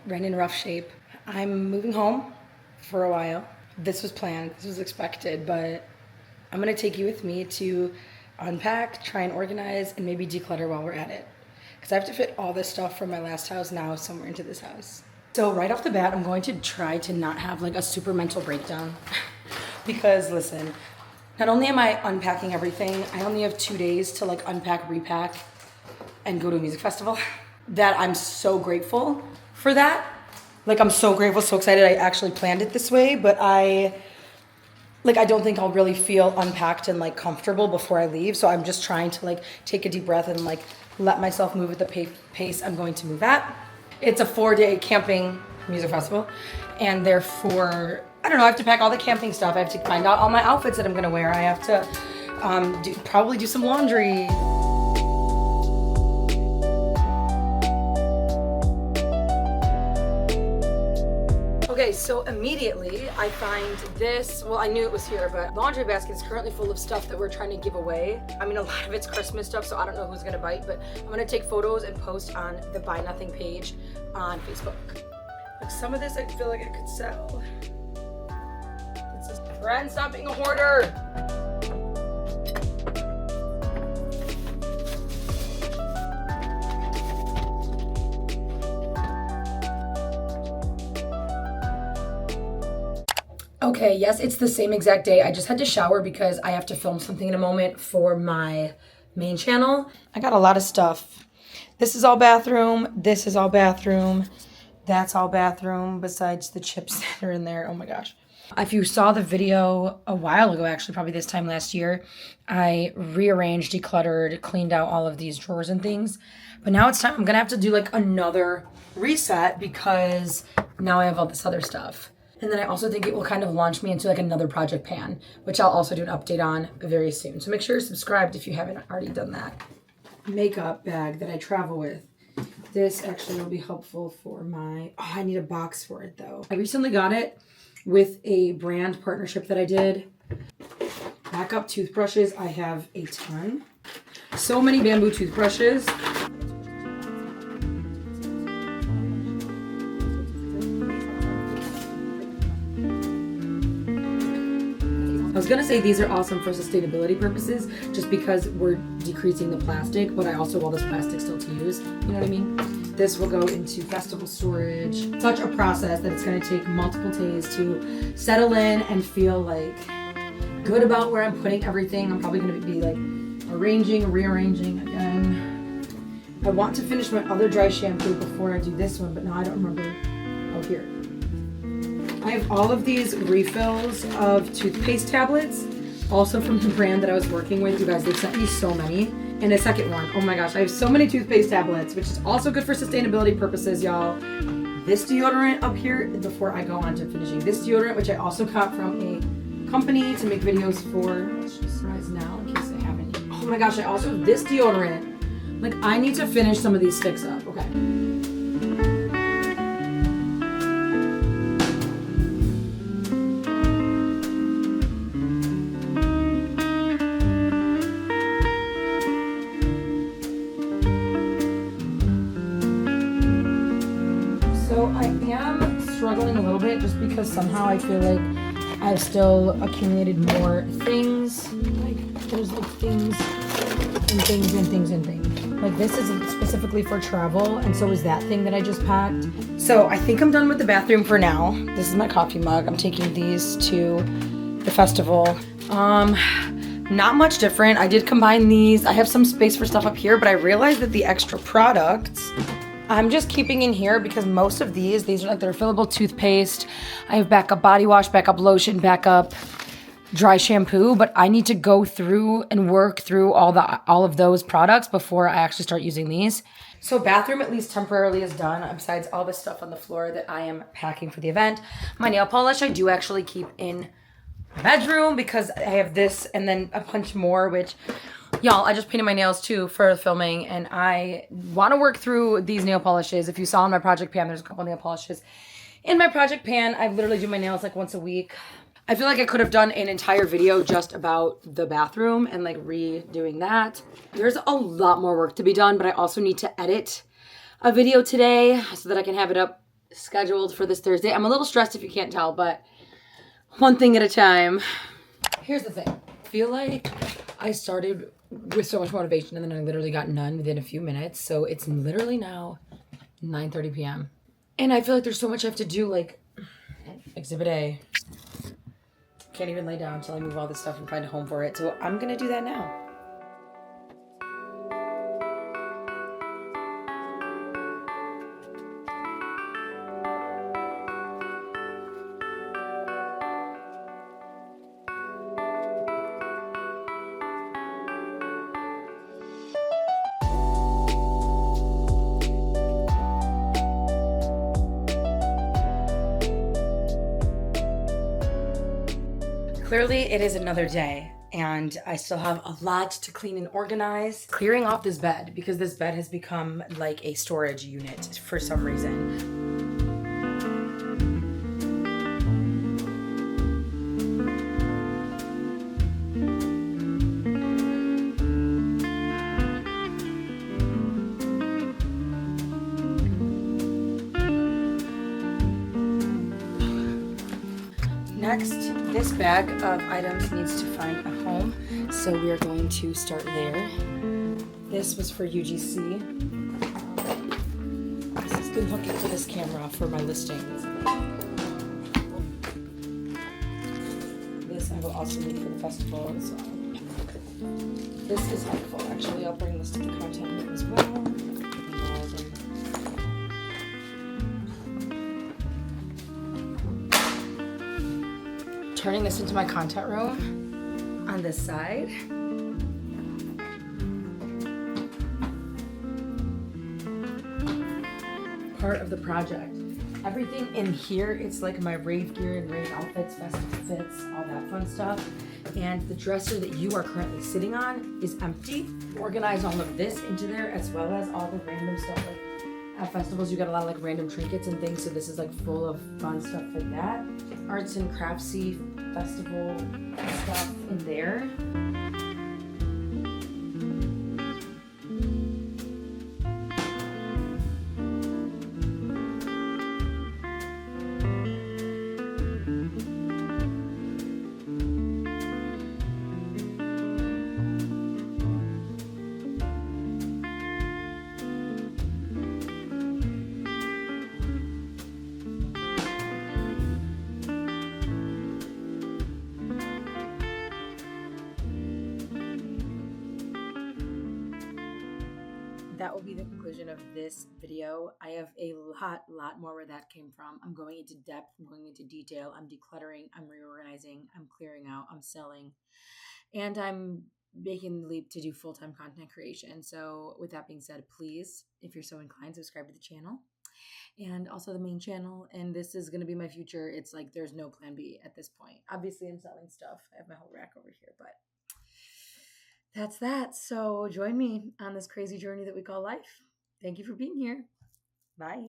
ran in rough shape. I'm moving home for a while. This was planned, this was expected, but I'm gonna take you with me to unpack, try and organize, and maybe declutter while we're at it. Because I have to fit all this stuff from my last house now somewhere into this house. So right off the bat, I'm going to try to not have like a super mental breakdown. Because listen, not only am I unpacking everything, I only have 2 days to like unpack, repack, and go to a music festival. That I'm so grateful for that. Like I'm so grateful, so excited I actually planned it this way, but I don't think I'll really feel unpacked and like comfortable before I leave. So I'm just trying to like take a deep breath and like let myself move at the pace I'm going to move at. It's a 4-day camping music festival, and therefore, I don't know, I have to pack all the camping stuff. I have to find out all my outfits that I'm gonna wear. I have to probably do some laundry. Okay, so immediately I find this, well, I knew it was here, but laundry basket is currently full of stuff that we're trying to give away. I mean, a lot of it's Christmas stuff, so I don't know who's gonna bite, but I'm gonna take photos and post on the Buy Nothing page on Facebook. Like some of this I feel like I could sell. It's just, friend, stop being a hoarder. Okay, yes, it's the same exact day. I just had to shower because I have to film something in a moment for my main channel. I got a lot of stuff. This is all bathroom. This is all bathroom. That's all bathroom besides the chips that are in there. Oh my gosh. If you saw the video a while ago, actually probably this time last year, I rearranged, decluttered, cleaned out all of these drawers and things. But now it's time. I'm gonna have to do like another reset because now I have all this other stuff. And then I also think it will kind of launch me into like another project pan, which I'll also do an update on very soon. So make sure you're subscribed if you haven't already done that. Makeup bag that I travel with. This actually will be helpful for my, I need a box for it though. I recently got it with a brand partnership that I did. Backup toothbrushes, I have a ton. So many bamboo toothbrushes. I was gonna say these are awesome for sustainability purposes just because we're decreasing the plastic, but I also want this plastic still to use, you know what I mean? This will go into festival storage. Such a process that it's gonna take multiple days to settle in and feel like good about where I'm putting everything. I'm probably gonna be like arranging, rearranging again. I want to finish my other dry shampoo before I do this one, but now I don't remember. Oh, here. I have all of these refills of toothpaste tablets, also from the brand that I was working with. You guys, they sent me so many. And a second one, oh my gosh, I have so many toothpaste tablets, which is also good for sustainability purposes, y'all. This deodorant up here, before I go on to finishing, this deodorant, which I also got from a company to make videos for. Let's just rise now in case I haven't. Oh my gosh, I also have this deodorant. Like, I need to finish some of these sticks up, okay. So I am struggling a little bit just because somehow I feel like I've still accumulated more things. Like there's like things and things and things and things. Like this is specifically for travel, and so is that thing that I just packed. So I think I'm done with the bathroom for now. This is my coffee mug. I'm taking these to the festival. Not much different. I did combine these. I have some space for stuff up here, but I realized that the extra products I'm just keeping in here because most of these are like the refillable toothpaste. I have backup body wash, backup lotion, backup dry shampoo, but I need to go through and work through all of those products before I actually start using these. So bathroom at least temporarily is done, besides all the stuff on the floor that I am packing for the event. My nail polish I do actually keep in my bedroom because I have this and then a bunch more, which y'all, I just painted my nails too for filming, and I want to work through these nail polishes. If you saw in my project pan, there's a couple nail polishes in my project pan. I literally do my nails like once a week. I feel like I could have done an entire video just about the bathroom and like redoing that. There's a lot more work to be done, but I also need to edit a video today so that I can have it up scheduled for this Thursday. I'm a little stressed if you can't tell, but one thing at a time. Here's the thing. I feel like I started with so much motivation and then I literally got none within a few minutes. So it's literally now 9:30 p.m. And I feel like there's so much I have to do, like Exhibit A. Can't even lay down until I move all this stuff and find a home for it. So I'm gonna do that now. Clearly, it is another day, and I still have a lot to clean and organize. Clearing off this bed, because this bed has become like a storage unit for some reason. Next, this bag of items needs to find a home, so we are going to start there. This was for UGC. This has been hooking to this camera for my listings. This I will also need for the festival as well. This is helpful, actually. I'll bring this to the content room as well. Turning this into my content room on this side. Part of the project. Everything in here, it's like my rave gear and rave outfits, festival fits, all that fun stuff. And the dresser that you are currently sitting on is empty. Organize all of this into there as well as all the random stuff. Like at festivals, you got a lot of like random trinkets and things, so this is like full of fun stuff like that. Arts and craftsy festival stuff in there. That will be the conclusion of this video. I have a lot more where that came from. I'm going into depth, I'm going into detail, I'm decluttering, I'm reorganizing, I'm clearing out, I'm selling, and I'm making the leap to do full-time content creation. So with that being said, please, if you're so inclined, subscribe to the channel and also the main channel. And this is going to be my future. It's like there's no plan B at this point. Obviously, I'm selling stuff. I have my whole rack over here, but that's that. So join me on this crazy journey that we call life. Thank you for being here. Bye.